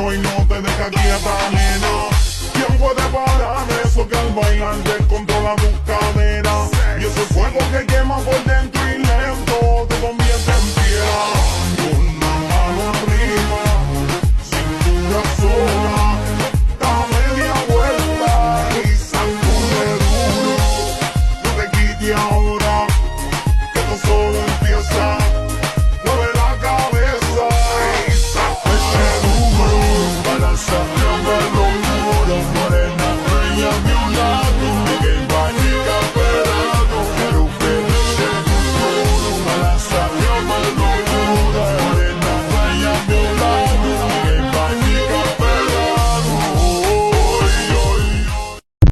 ritmo y no te deja quieta, nena. ¿Quién puede parar eso que al bailar descontrola tus caderas? Y ese fuego que quema por dentro y lento te convierte en piedra. Con una mano arriba, cintura sola, da media vuelta y sacude duro. No te quites ahora, que esto solo empieza. Mueve la cabeza y sacude duro. Balanza, muévelo duro, morena, bella mi lado.